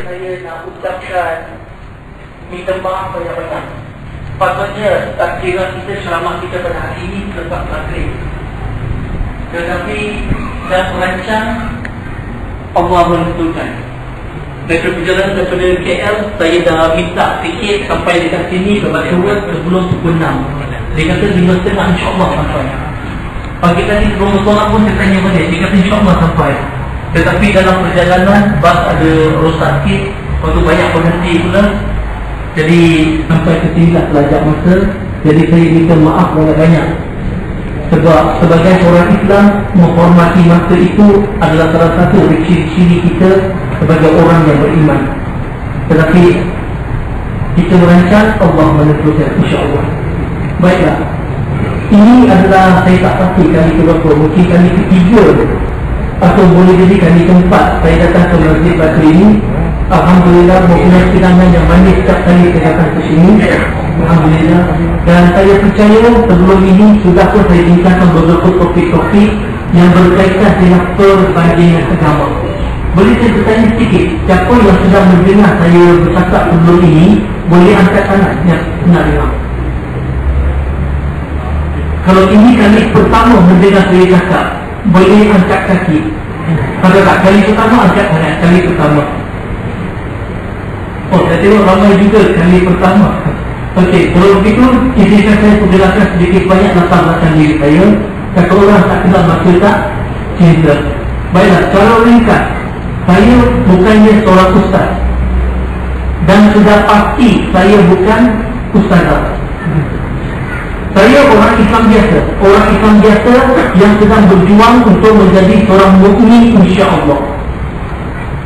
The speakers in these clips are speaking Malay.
saya nak ucapkan minta maaf banyak-banyak. Patutnya takdiran kita selamat kita pada hari ini selepas maghrib. Tetapi dah merancang Allah menentukan. Daripada perjalanan daripada KL, saya dah minta tiket sampai dekat sini sebab sebelum pukul 6. Dia kata 5.30 insyaAllah sampai. Pagi tadi sebelum solat pun saya tanya balik, dia kata insyaAllah sampai. Tetapi dalam perjalanan bas ada rosak sikit, lepas tu banyak berhenti pula. Jadi sampai ke sini tak terlajak masa. Jadi saya minta maaf banyak-banyak. Sebab sebagai orang Islam, menghormati masa itu adalah salah satu ciri-ciri kita sebagai orang yang beriman. Tetapi kita merancang, Allah menentukan insyaAllah. Baiklah, ini adalah saya tak pasti kali keberapa, mungkin kali ketiga atau boleh jadi kali keempat saya datang ke Masjid Bakri ini. Alhamdulillah, mempunyai kenangan yang manis setiap kali saya datang ke sini. Alhamdulillah. Dan saya percaya sebelum ini sudah pun saya bincangkan beberapa topik-topik yang berkaitan dengan perbandingan agama. Boleh saya bertanya sedikit, siapa yang sudah mendengar saya bercakap sebelum ini, boleh angkat tangan yang nak dengar. Kalau ini kali pertama mendengar saya cakap, boleh angkat kaki. Kalau tak kali pertama, angkat tangan kali pertama. Oh, saya tengok ramai juga kali pertama. Okey, kalau begitu, izinkan saya perjelaskan sedikit banyak latar belakang diri saya. Kata orang tak kenal masa tak cinta. Baiklah, cara ringkas, saya bukannya seorang ustaz. Dan sudah pasti saya bukan ustazah. Saya orang Islam biasa. Orang Islam biasa yang sedang berjuang untuk menjadi seorang mukmin insya-Allah.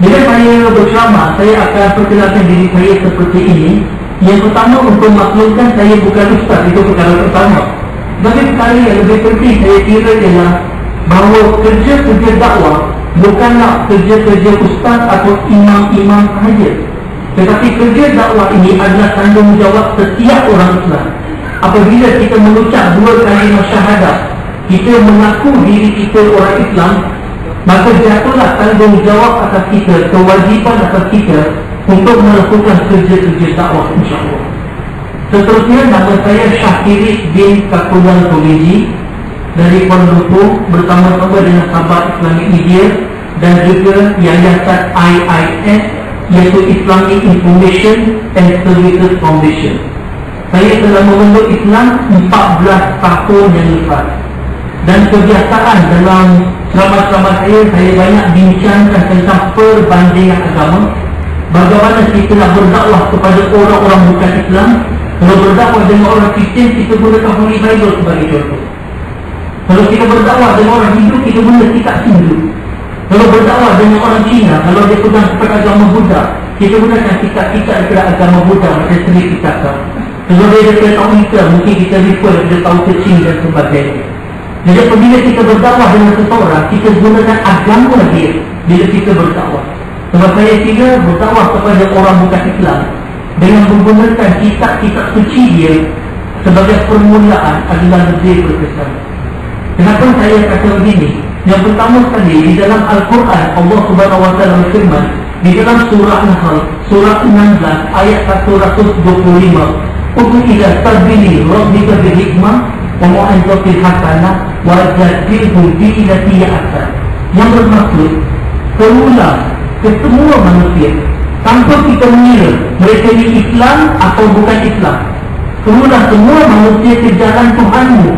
Bila saya berceramah, saya akan perkenalkan diri saya seperti ini. Yang pertama, untuk maklumkan saya bukan ustaz, itu perkara pertama. Tapi perkara yang lebih penting saya kira ialah bahawa kerja-kerja dakwah bukanlah kerja-kerja ustaz atau imam-imam sahaja. Tetapi kerja dakwah ini adalah tanggungjawab setiap orang Islam. Apabila kita mengucap 2 kalimah syahadah, kita mengaku diri kita orang Islam, maka jatuhlah tanggungjawab atas kita, kewajipan atas kita untuk melakukan kerja-kerja dakwah insyaAllah. Seterusnya, nama saya Syahiri bin Kakulan Komedi dari Kuala Lumpur, bersama-sama dengan sahabat Islamic Media dan juga Yayasan IIS, iaitu Islamic Information and Services Foundation. Saya telah memeluk Islam 14 tahun yang lepas. Dan kebiasaan dalam ceramah-ceramah saya banyak bincangkan tentang perbandingan agama. Bagaimana kita nak berdakwah kepada orang-orang bukan Islam. Kalau berdakwah dengan orang Kristian, kita gunakan Holy Bible sebagai contoh. Kalau kita berdakwah dengan orang Hindu, kita guna kitab Hindu. Kalau berdakwah dengan orang Cina, kalau dia pegang kepada agama Buddha, kita gunakan kitab-kitab daripada agama Buddha, macam sendiri kitab. Kalau dia daripada tahu Islam, mungkin kita refer daripada tahu kecil dan sebagainya. Jadi apabila kita berdakwah dengan seseorang, kita gunakan agama dia bila kita berdakwah. Sebab saya kira berdakwah kepada orang bukan Islam dengan menggunakan kitab-kitab suci dia sebagai permulaan adalah lebih berkesan. Kenapa saya kata begini? Yang pertama sekali, di dalam Al-Quran Allah Subhanahu Wa Taala berfirman di dalam surah Nahl, surah 16 ayat 125, "Qul ila sabili rabbika bil hikmah wa mau'izatil hasanah wa jadilhum billati hiya ahsan." Yang bermaksud, serulah ke semua manusia tanpa kita mengira mereka ini Islam atau bukan Islam. Serulah semua manusia ke jalan Tuhanmu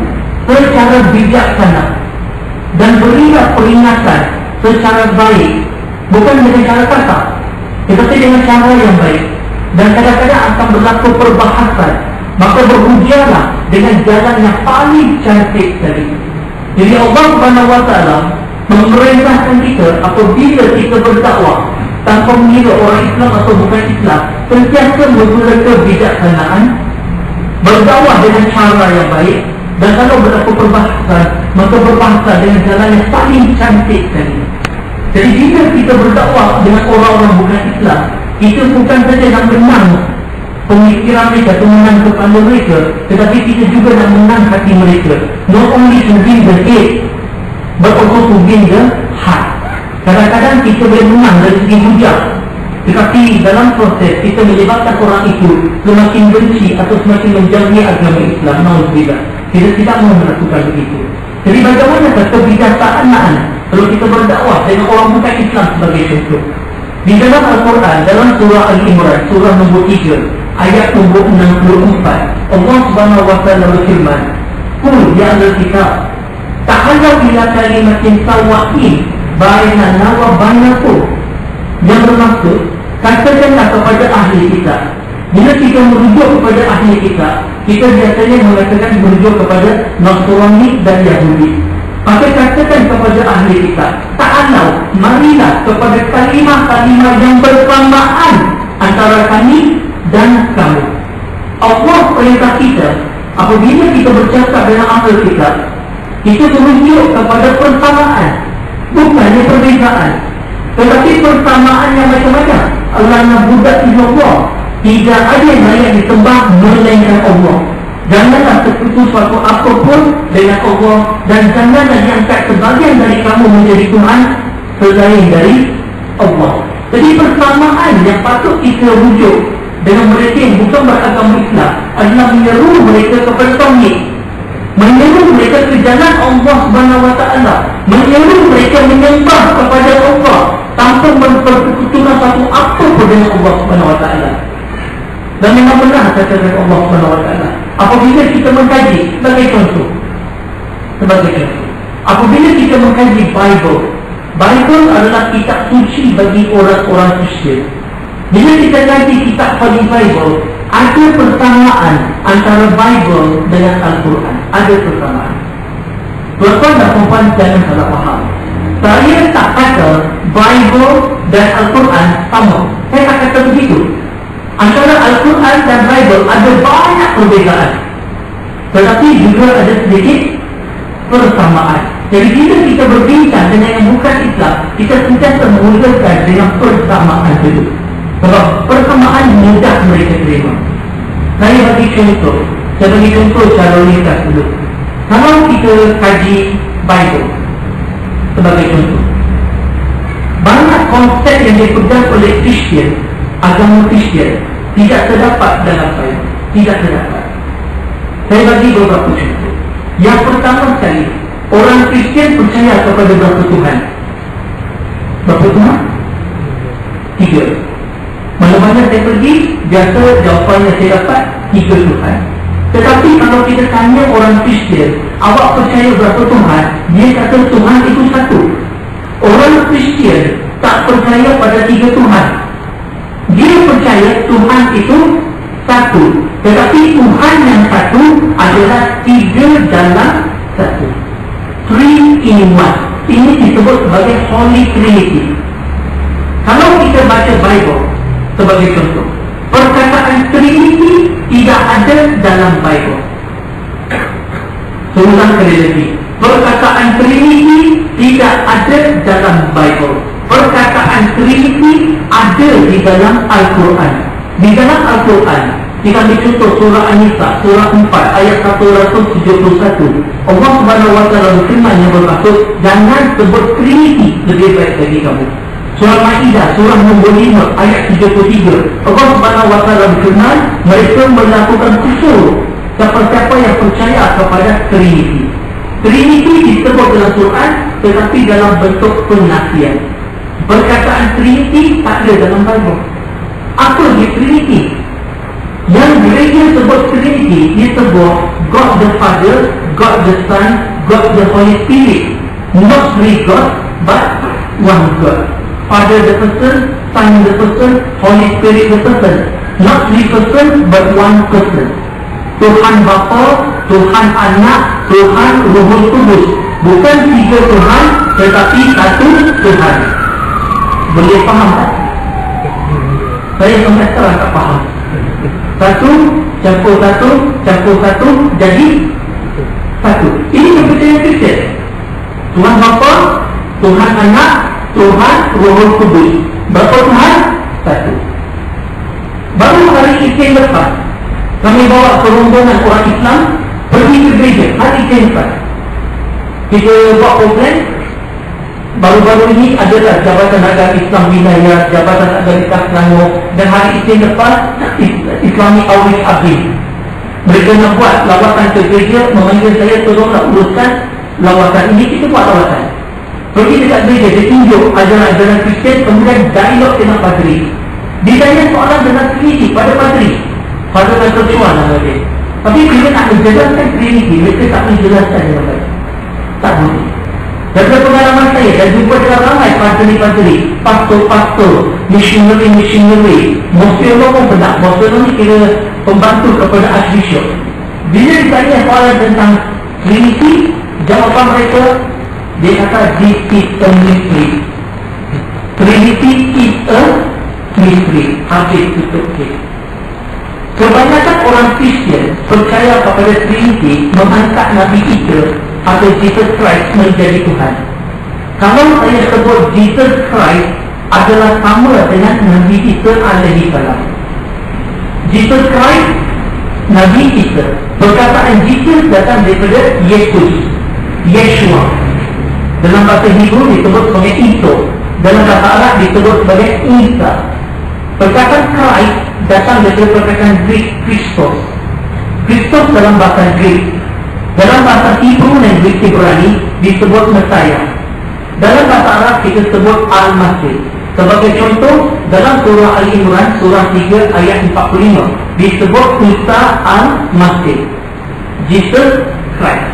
secara bijaksana dan berilah peringatan secara baik, bukan dengan cara kasar, tetapi dengan cara yang baik. Dan kadang-kadang akan berlaku perbahasan, maka berhujahlah dengan jalan yang paling cantik tadi. Jadi Allah Subhanahu Wa Taala memerintahkan kita apabila kita berdakwah tanpa mengira orang Islam atau bukan Islam, sentiasa menggunakan kebijaksanaan, berdakwah dengan cara yang baik. Dan kalau berlaku perbahasan, maka berbahasan dengan jalan yang paling cantik tadi. Jadi jika kita berdakwah dengan orang-orang bukan Islam, kita bukan saja nak menang pemikiran mereka, menang kepala mereka, tetapi kita juga nak menang hati mereka. Not only to win the head, but also to win the heart. Kadang-kadang kita boleh menang dari segi hujah, Tetapi dalam proses kita menyebabkan orang itu semakin benci atau semakin menjauhi agama Islam. Nauzubillah. Kita tidak mahu melakukan begitu. Jadi bagaimana kebiasaan anak kalau kita berdakwah dengan orang bukan Islam sebagai contoh? Di dalam Al-Quran, dalam surah Al-Imran, surah nombor 3, ayat nombor 64, Allah Subhanahu wa Ta'ala berfirman, "Qul ya ahlal kitab, ta'allaw ila kalimatin sawa'in bainana wa bainakum." Yang bermaksud, katakanlah kepada ahli kita. Bila kita merujuk kepada ahli kita biasanya mengatakan merujuk kepada Nasrani dan Yahudi. Maka katakan kepada ahli kita, ta'allaw, marilah kepada kalimah-kalimah yang bersamaan antara kami dan kamu. Allah perintah kita, apabila kita bercakap dengan ahli kita merujuk kepada persamaan, bukannya perbezaan. Tetapi persamaan yang macam-macam. Allah nabudat illallah, tidak ada yang layak disembah melainkan Allah. Janganlah sekutu suatu apapun dengan Allah, dan janganlah diangkat sebagian dari kamu menjadi Tuhan selain dari Allah. Jadi persamaan yang patut kita rujuk dengan mereka yang bukan beragama Islam adalah menyeru mereka kepada tauhid, menyeru mereka ke jalan Allah Subhanahu wa Ta'ala, menyeru mereka menyembah kepada Allah tanpa mempersekutukan satu apapun dengan Allah Subhanahu wa Ta'ala. Dan memang benar kata Allah Subhanahu wa Ta'ala. Apabila kita mengkaji, sebagai contoh, apabila kita mengkaji Bible adalah kitab suci bagi orang-orang Kristian. Bila kita kaji kitab paling Bible, ada persamaan antara Bible dengan Al-Quran. Ada persamaan. Tuan-tuan dan puan jangan salah faham. Saya tak kata Bible dan Al-Quran sama. Saya tak kata begitu. Antara Al-Quran dan Bible ada banyak perbezaan, tetapi juga ada sedikit persamaan. Jadi bila kita berbincang dengan yang bukan Islam, kita sentiasa menggunakan dengan persamaan itu. Sebab persamaan mudah mereka terima. Saya bagi contoh cara ringkas dulu. Kalau kita kaji Bible sebagai contoh, banyak konsep yang dipegang oleh Kristian, agama Kristian, tidak terdapat dalam Bible. Tidak terdapat. Saya bagi beberapa contoh. Yang pertama sekali, orang Kristian percaya kepada berapa Tuhan? Berapa Tuhan? 3. Mana-mana saya pergi, biasa jawapan yang saya dapat 3 Tuhan. Tetapi kalau kita tanya orang Kristian, awak percaya berapa Tuhan? Dia kata Tuhan itu 1. Orang Kristian tak percaya pada 3 Tuhan. Dia percaya Tuhan itu 1. Tetapi Tuhan yang 1 adalah 3 dalam 1. 3 in 1. Ini disebut sebagai Holy Trinity. Kalau kita baca Bible sebagai contoh, perkataan Trinity tidak ada dalam Bible. Seulang kali lagi, perkataan Trinity tidak ada dalam Bible. Perkataan Trinity ada di dalam Al-Quran. Di dalam Al-Quran, kita ambil contoh surah An-Nisa, surah 4, ayat 171. Allah Subhanahu wa Ta'ala berfirman yang bermaksud, jangan sebut Trinity, lebih baik bagi kamu. Surah Maidah, surah nombor 5, ayat 33. Allah Subhanahu wa Ta'ala berfirman, mereka melakukan kufur siapa-siapa yang percaya kepada Trinity. Trinity disebut dalam Quran, tetapi dalam bentuk penafian. Perkataan Trinity tak ada dalam Bible. Apa di Trinity? Yang gereja sebut Trinity, dia sebut God the Father, God the Son, God the Holy Spirit. Not 3 God, but 1 God. Father the person, Son the person, Holy Spirit the person. Not 3 person, but 1 person. Tuhan Bapa, Tuhan Anak, Tuhan Ruhul Kudus. Bukan 3 Tuhan, tetapi 1 Tuhan. Boleh faham tak? Saya sampai sekarang tak faham. 1 campur 1 campur 1 jadi 1. Ini kepercayaan Kristian. Tuhan Bapa, Tuhan Anak, Tuhan Ruhul Kudus. Berapa Tuhan? 1. Baru hari Isnin lepas, kami bawa rombongan orang Islam pergi ke gereja hari Isnin lepas. Kita buat program, baru-baru ini adalah Jabatan Agama Islam Wilayah, Jabatan Agama Selangor, dan hari Isnin depan Islamic Outreach Abdi. Mereka nak buat lawatan ke gereja, memanggil saya tolonglah uruskan lawatan ini. Kita buat lawatan, pergi dekat gereja, dia tunjuk ajaran-ajaran Kristian, kemudian dialog dengan padri. Ditanya soalan dengan Trinity pada padri, pada persoalan nama dia. Tapi bila nak menjelaskan Trinity, mereka tak menjelaskan dengan baik. Tak boleh. Dari pengalaman saya dan jumpa dengan ramai padri-padri, pastor-pastor, missionary, Muslim pun pernah. Muslim ni kira pembantu kepada Archbishop. Bila ditanya soalan tentang Trinity, jawapan mereka, dia kata this is a mystery. Trinity is a mystery. Habis tutup kes. Kebanyakan orang Kristian percaya kepada Trinity, mengangkat Nabi Isa atau Jesus Christ menjadi Tuhan. Kalau saya sebut Jesus Christ adalah sama dengan Nabi Isa alaihi salam. Jesus Christ, Nabi Isa. Perkataan Jesus datang daripada Yesus, Yeshua. Dalam bahasa Hebrew disebut sebagai Isa. Dalam bahasa Arab disebut sebagai Isa. Perkataan Christ datang dari perkataan Greek, Christos. Christos dalam bahasa Greek. Dalam bahasa Hebrew dan Greek Ibrani disebut Messiah. Dalam bahasa Arab kita sebut Al-Masih. Sebagai contoh, dalam surah Al-Imran, surah 3 ayat 45 disebut Isa Al-Masih, Jesus Christ.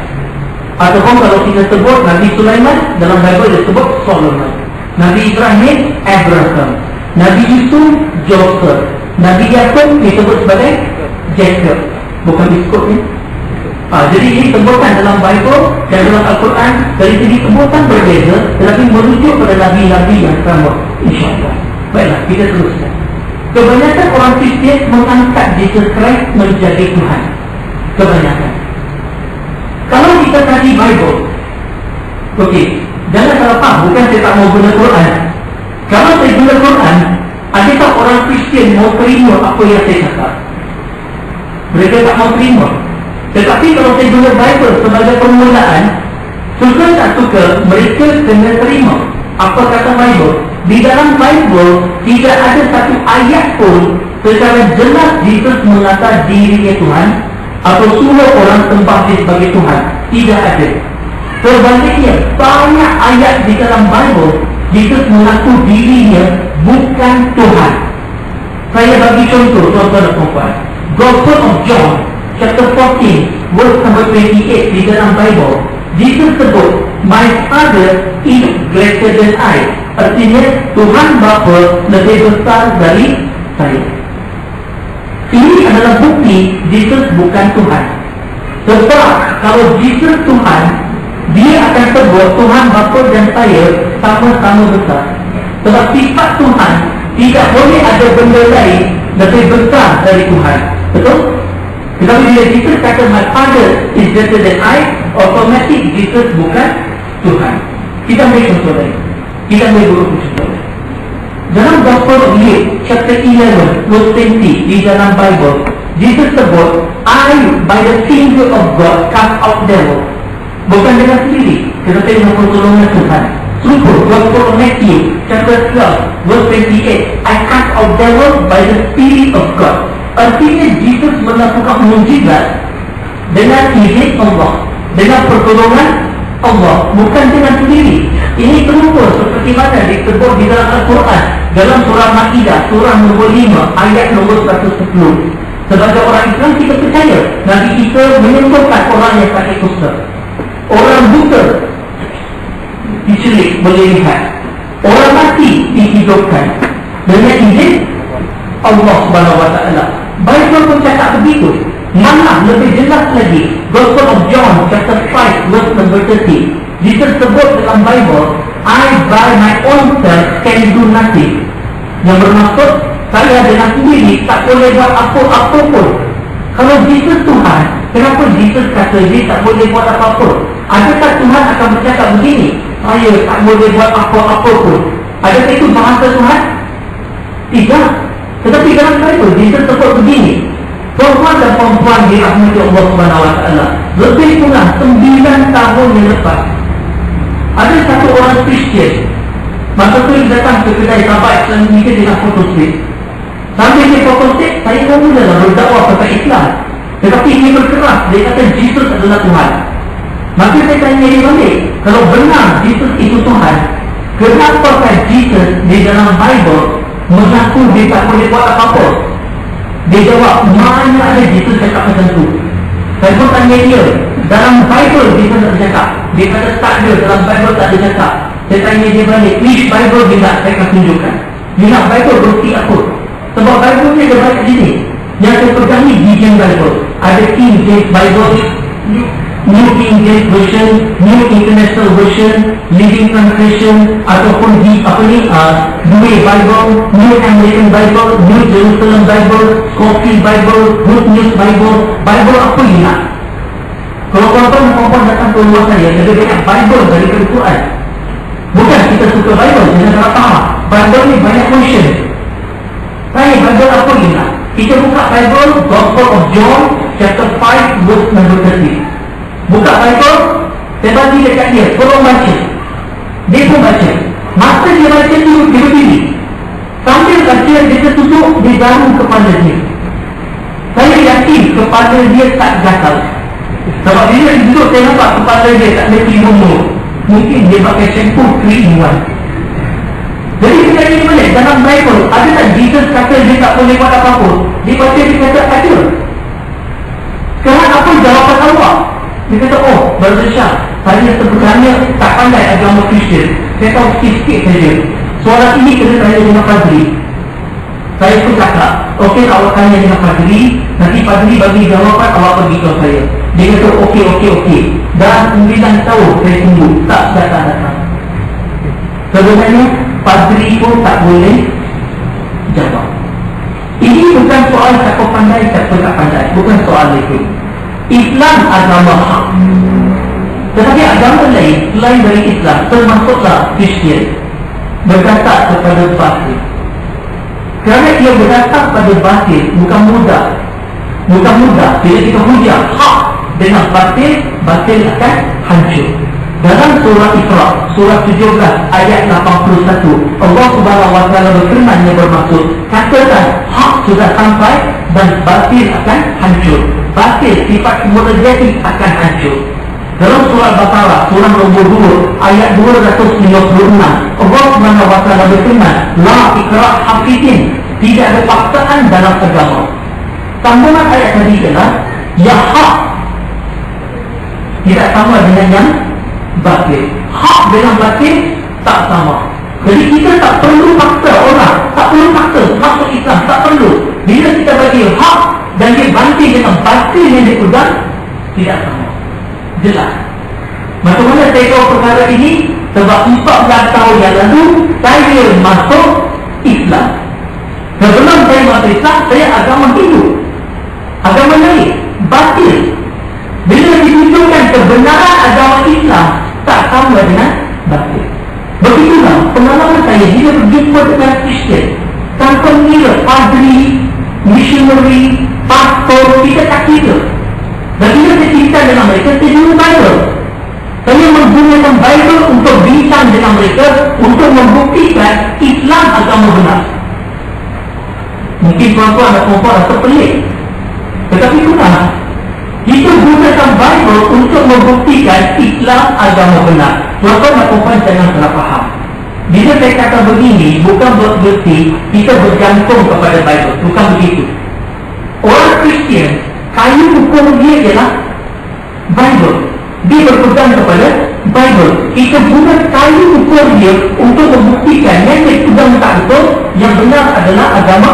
Ataupun kalau kita sebut Nabi Sulaiman, dalam Bible disebut Solomon. Nabi Ibrahim, Abraham. Nabi Yusuf, Joseph. Nabi Yakub disebut sebagai Jacob. Bukan disebut ni. Jadi ini sebutan dalam Bible dan dalam Al-Quran dari segi sebutan berbeza, tetapi merujuk pada Nabi-Nabi yang sama, insyaAllah. Baiklah, kita teruskan. Kebanyakan orang Kristian mengangkat Jesus Christ menjadi Tuhan. Kebanyakan. Kalau kita kaji Bible, okey, jangan salah faham, bukan saya tak mau guna Quran. Kalau saya guna Quran, adakah orang Kristian mau terima apa yang saya cakap? Mereka tak mau terima. Tetapi kalau saya guna Bible sebagai permulaan, suka tak suka, mereka kena terima apa kata Bible. Di dalam Bible tidak ada satu ayat pun secara jelas Jesus mengatakan dirinya Tuhan atau suruh orang sembah dia sebagai Tuhan. Tidak ada. Sebaliknya, banyak ayat di dalam Bible Jesus mengaku dirinya bukan Tuhan. Saya bagi contoh, tuan-tuan dan puan. Gospel of John chapter 14 verse number 28 di dalam Bible, Jesus sebut, my Father is greater than I. Artinya Tuhan Bapa lebih besar dari saya. Ini adalah bukti Jesus bukan Tuhan. Sebab kalau Jesus Tuhan, dia akan sebut Tuhan Bapa dan saya sama-sama besar. Sebab sifat Tuhan tidak boleh ada benda lain lebih besar dari Tuhan. Betul? Tetapi bila Jesus kata my Father is greater than I, automatic Jesus bukan Tuhan. Kita ambil contoh lain. Kita ambil beberapa contoh lain. Dalam Gospel of Luke chapter 11 verse 20 di dalam Bible, Jesus sebut, I by the finger of God cast out devil. Bukan dengan sendiri, tetapi dengan pertolongan Tuhan. Serupa Gospel of Matthew chapter 12 verse 28, I cast out devil by the Spirit of God. Artinya Jesus melakukan mukjizat dengan izin Allah, dengan pertolongan Allah, bukan dengan sendiri. Ini terupa seperti mana disebut di dalam Al-Quran, dalam surah Ma'idah, surah nombor 5 ayat nombor 110. Sebagai orang Islam kita percaya Nabi Isa menyembuhkan orang yang sakit kusta, orang buta diculik boleh lihat, orang mati dihidupkan dengan izin Allah Subhanahu wa Ta'ala. Bible pun cakap begitu. Malah lebih jelas lagi, Gospel of John chapter 5 verse number 30, Jesus sebut dalam Bible, I by my own self can do nothing. Yang bermaksud saya dengan sendiri tak boleh buat apa-apa pun. Kalau Jesus Tuhan, kenapa Jesus kata dia tak boleh buat apa-apa? Adakah Tuhan akan bercakap begini, saya tak boleh buat apa-apa pun? Adakah itu bahasa Tuhan? Tidak. Tetapi dalam Bible Jesus sebut begini, tuan-tuan dan puan-puan dirahmati Allah Subhanahu wa Ta'ala, lebih kurang 9 tahun yang lepas, Ada satu orang Kristian, masa tu dia datang ke kedai sahabat Islam ni dengan fotostik. Sambil dia fotostik, saya tahu mulalah berdakwah tentang Islam. Tetapi dia berkeras, dia kata Jesus adalah Tuhan. Maka saya tanya dia balik, kalau benar Jesus itu Tuhan, kenapakah Jesus di dalam Bible mengaku dia tak boleh buat apa-apa? Dia jawab, mana ada Jesus cakap macam tu? Saya pun tanya dia, dalam Bible Jesus tak cakap. Dia kata tak ada, dalam Bible tak ada cakap. Saya tanya dia balik, which Bible dia nak saya akan tunjukkan? Dia nak Bible berarti apa? Sebab Bible ni ada banyak jenis. Yang saya pegang ni Gideon Bible. Ada King James Bible, New King James Version, New International Version, Living Translation, ataupun di Douay Bible, New American Bible, New Jerusalem Bible, Scofield Bible, Good News Bible. Bible apa ni nak? Kalau tuan-tuan datang ke rumah saya, ada banyak Bible dari Al-Quran. Bukan kita suka Bible, jangan salah faham. Bible ni banyak version. Saya Bible apa ni nak? Kita buka Bible, Gospel of John, chapter 5, verse number 30. Buka Bible, saya bagi dekat dia, tolong baca. Dia pun baca. Masa dia baca tu, dia berdiri. Sambil baca, dia tertutup, dia garu kepala dia. Saya yakin kepala dia tak gatal. Sebab dia duduk, saya nampak kepala dia tak ada timbul. Mungkin dia pakai shampoo 3-in-1. Jadi kita ni boleh, dalam Bible, ada tak Jesus kata dia tak boleh buat apa-apa? Dia baca, dia kata ada. Sekarang apa jawapan awak? Dia kata, oh, Brother Syah, saya sebenarnya tak pandai agama Kristian. Saya tahu sikit-sikit saja. Soalan ini kena tanya dengan Padri. Saya pun cakap, okey, awak tanya dengan Padri, nanti Padri bagi jawapan, awak pergi ke saya. Dia kata, okey. Dan 9 tahun saya tunggu, tak datang-datang. Sebenarnya, Padri pun tak boleh jawab. Ini bukan soal siapa pandai, siapa tak pandai. Bukan soal itu. Islam agama hak. Tetapi agama lain selain dari Islam, termasuklah Kristian, berdasar kepada batil. Kerana ia berdasar pada batil, bukan mudah. Bila kita hujah hak dengan batil, batil akan hancur. Dalam surah Isra, surah 17 ayat 81, Allah Subhanahu wa taala berfirman yang bermaksud, katakan hak sudah sampai dan batil akan hancur. Batil sifat semula jadi akan hancur. Dalam surah Al-Baqarah, surah nombor 2 ayat 256, Allah Subhanahu wa taala berfirman, la ikrah hafidin, tidak ada paksaan dalam agama. Sambungan ayat tadi adalah ya hak tidak sama dengan yang batil. Hak dengan batil tak sama. Jadi kita tak perlu paksa orang, tak perlu paksa masuk Islam, tak perlu. Bila kita bagi hak dan dia banting dengan batil yang dia pegang, tidak sama. Jelas. Macam mana saya tahu perkara ini? Sebab 14 tahun yang lalu saya masuk Islam. Sebelum saya masuk Islam, saya agama Hindu, agama lain, batil. Bila ditunjukkan kebenaran agama Islam, tak sama dengan batil. Begitulah pengalaman saya bila berjumpa dengan Kristian. Tanpa mengira padri, missionary, pastor, kita tak kira. Dan bila saya cerita dengan mereka, saya guna Bible. Saya menggunakan Bible untuk bincang dengan mereka, untuk membuktikan Islam agama benar. Mungkin tuan-tuan dan puan-puan rasa pelik, tetapi benar. Kita gunakan Bible untuk membuktikan Islam agama benar. Tuan-tuan dan puan-puan jangan salah faham. Bila saya kata begini, bukan berarti kita bergantung kepada Bible. Bukan begitu. Orang Kristian, kayu hukum dia ialah Bible. Dia berpegang kepada Bible. Kita guna kayu ukur dia untuk membuktikan yang dia pegang tak betul, yang benar adalah agama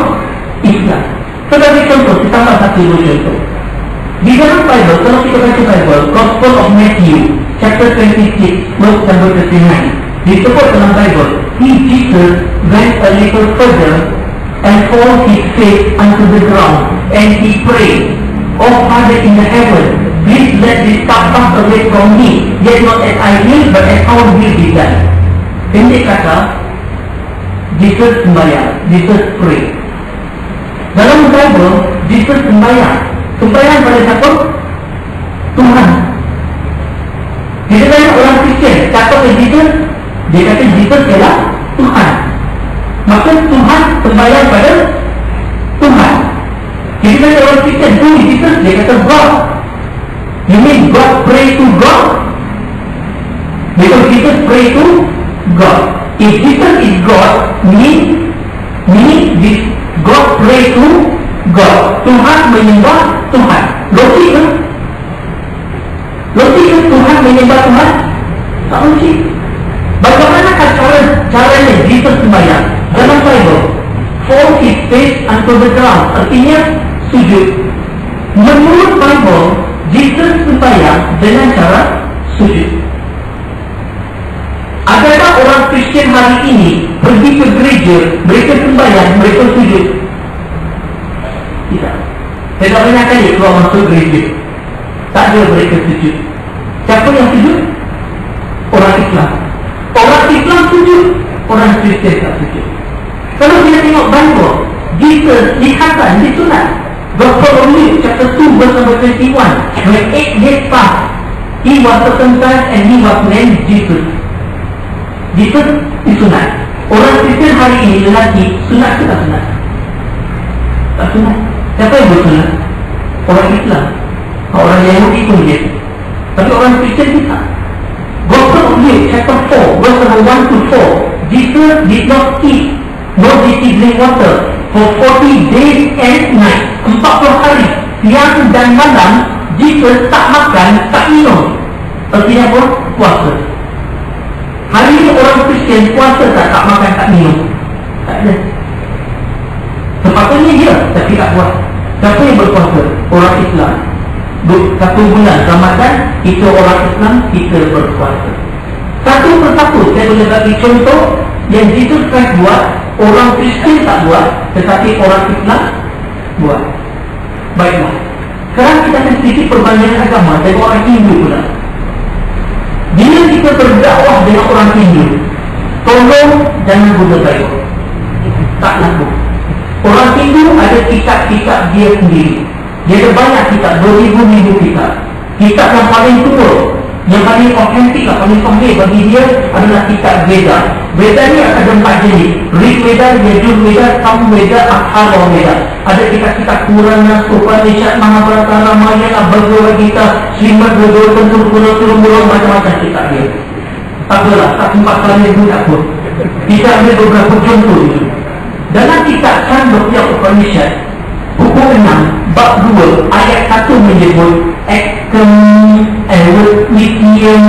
Islam. Sebagai contoh, kita tambah satu contoh. Di dalam Bible, kalau kita baca Bible, Gospel of Matthew, chapter 26, verse number 39, disebut dalam Bible, he, Jesus, went a little further and fall his face unto the ground, and he prayed, O Father in the heaven, please let this cup pass away from me, yet not as I will, but as our will be done. Pendek kata, Jesus sembahyang, Jesus pray. Dalam Bible, Jesus sembahyang. Sembahyang pada siapa? Tuhan. Kita tanya orang Kristian, kata ke Jesus, dia kata Jesus ialah Tuhan. Maka Tuhan sembahyang pada Tuhan. Jadi kalau orang Kristen tu Jesus, dia kata God. You mean God pray to God? Because Jesus pray to God. If Jesus is God, meaning this God pray to God. Tuhan menyembah Tuhan. Logik kan? Logik kan Tuhan menyembah Tuhan? Tak logik. Bagaimanakah caranya Jesus sembahyang? Dalam Bible, fall his face unto the ground, artinya sujud. Menurut Bible, Jesus sembahyang dengan cara sujud. Adakah orang Kristian hari ini pergi ke gereja, mereka sembahyang, mereka sujud? Tidak. Saya tak banyak kali keluar masuk gereja, tak ada mereka sujud. Siapa yang sujud? Orang Islam. Orang Islam sujud, orang Kristian tak sujud. Kalau kita tengok Bible, Jesus dikatakan di sunat. Gospel of Luke chapter 2 verse number 21, when 8 days passed, he was circumcised and he was named Jesus. Jesus disunat. Orang Kristian hari ini lelaki sunat ke tak sunat? Tak sunat. Siapa yang bersunat? Orang Islam. Orang Yahudi pun dia. Tapi orang Kristian tidak. Gospel of Luke chapter 4 verse number 1 to 4, Jesus did not eat nor did he drink water for 40 days and nights. 40 hari, siang dan malam, Jesus tak makan, tak minum. Artinya apa? Puasa. Hari ini orang Kristian puasa tak makan, tak minum. Tak ada. Sepatutnya dia, tapi tak buat. Siapa yang berpuasa? Orang Islam. 1 bulan Ramadan, itu orang Islam, kita berpuasa. Satu persatu saya boleh bagi contoh yang Jesus Christ buat, orang Kristian tak buat, tetapi orang Islam buat. Baiklah, sekarang kita akan sedikit perbandingan agama dari orang Hindu pula. Bila kita berdakwah dengan orang Hindu, tolong jangan guna Bible. Tak laku. Orang Hindu ada kitab-kitab dia sendiri. Dia ada banyak kitab, 2000 kitab. Kitab yang paling tua, yang paling autentik, yang paling sahih bagi dia adalah kitab Veda. Veda ni ada 4 jenis: Rig Veda, Yajur Veda, Sam Veda, Atharva Veda. Ada kitab-kitab Purana, Upanishad, Mahabharata, Ramayana, Bhagavad Gita, Srimad Bhagavatam, Turun macam-macam kitab dia. Tak apalah, tak sempat kali pun tak pun. Kita ambil beberapa contoh itu. Dalam kitab Chandogya Upanishad, hukum 6, bab 2, ayat 1 menyebut Ekam Ewetnikian,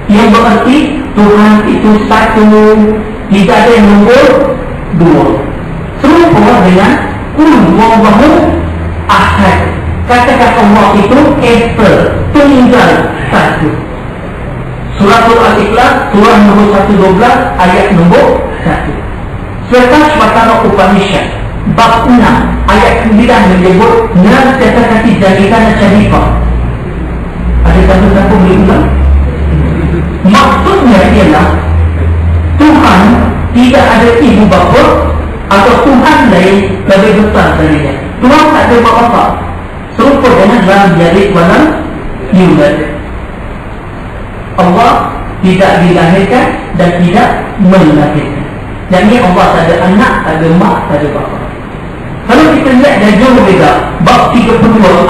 yang berarti Tuhan itu satu, tidak ada yang nombor 2. Serupa dengan Qul huwallahu ahad. Kata-kata Allah itu Esa, tunggal satu. Surah Al-Ikhlas, surah nombor 112, ayat nombor 1. Swetashvatara Upanishad, bab 6, ayat 9 menyebut Nasyakati Jadikana Syarifah. Ada satu-satu boleh ulang? Maksudnya ialah Tuhan tidak ada ibu bapa atau Tuhan lain lebih besar darinya. Tuhan tak ada bapa. Serupa dengan dalam Yalid walam yulad. Allah tidak dilahirkan dan tidak melahirkan. Jadi Allah tak ada anak, tak ada mak, tak ada bapa. Kalau kita lihat dari Yajur Veda, bab 32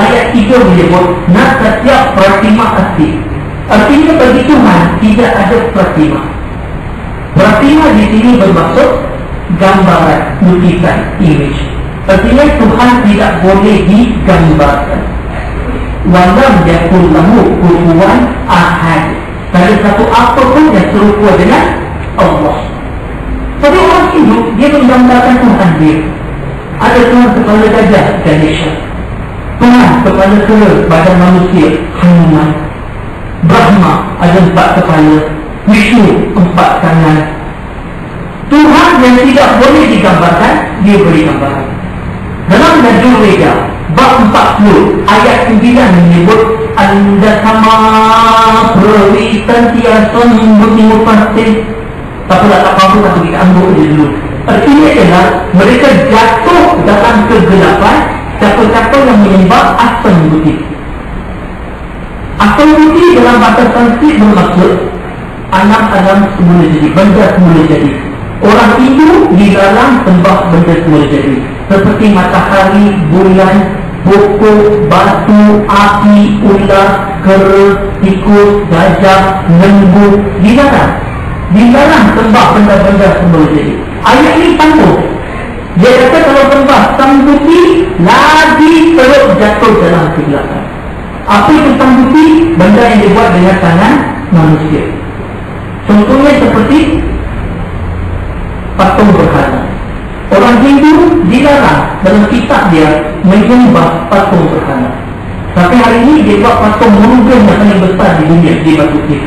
ayat 3 menyebut Nasatya Pratima Asti. Artinya bagi Tuhan tidak ada pratima. Pratima di sini bermaksud gambaran, lukisan, image. Artinya Tuhan tidak boleh digambarkan. Walam yakul lahu kufuwan ahad. Tak ada satu apa pun yang serupa dengan Allah. Tapi orang Hindu, dia menggambarkan Tuhan dia. Ada Tuhan kepala gajah, Ganesha. Tuhan kepala kera, badan manusia, Hanuman. Brahma ada 4 kepala, Vishnu 4 tangan. Tuhan yang tidak boleh digambarkan, dia beri gambaran. Dalam Yajur Veda, bab 40 ayat 9 menyebut Anda sama perwitan tiason mutimu pasti. Tak apa-apa, tapi kita ambil dia dulu. Artinya ialah mereka jatuh dalam kegelapan siapa-siapa yang menyembah asam putih. Asam putih dalam bahasa Sanskrit bermaksud anak-anak semula jadi, benda semula jadi. Orang Hindu dilarang sembah benda semula jadi, seperti matahari, bulan, pokok, batu, api, ular, kera, tikus, gajah, lembu. Dilarang sembah benda-benda semula jadi. Ayat ini tangguh. Dia kata kalau sembah sang bukti, lagi terus jatuh dalam kegelapan. Apa itu sang bukti? Benda yang dibuat dengan tangan manusia. Contohnya seperti patung berhala. Orang Hindu dilarang dalam kitab dia menyembah patung berhala. Tapi hari ini dia buat patung monogam yang paling besar di dunia, di Batu Kif.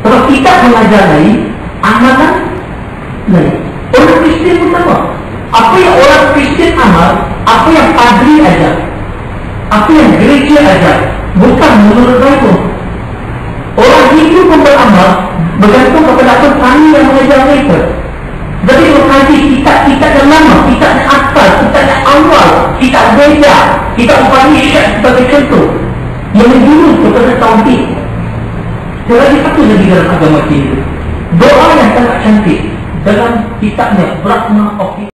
Kalau kitab mengajar lain, amalan lain. Orang Kristian pun sama. Apa yang orang Kristian amal, apa yang padri ajar, apa yang gereja ajar, bukan menurut Bible. Orang Hindu pun beramal bergantung kepada apa kami yang mengajar mereka. Jadi berkaji kitab-kitab yang lama, kitab yang asal, kitab yang awal, kitab gereja, kitab Upanishad sebagai contoh yang menjurus kepada tauhid. Selagi satu lagi dalam agama Hindu, doa yang sangat cantik dalam kitabnya Brahma of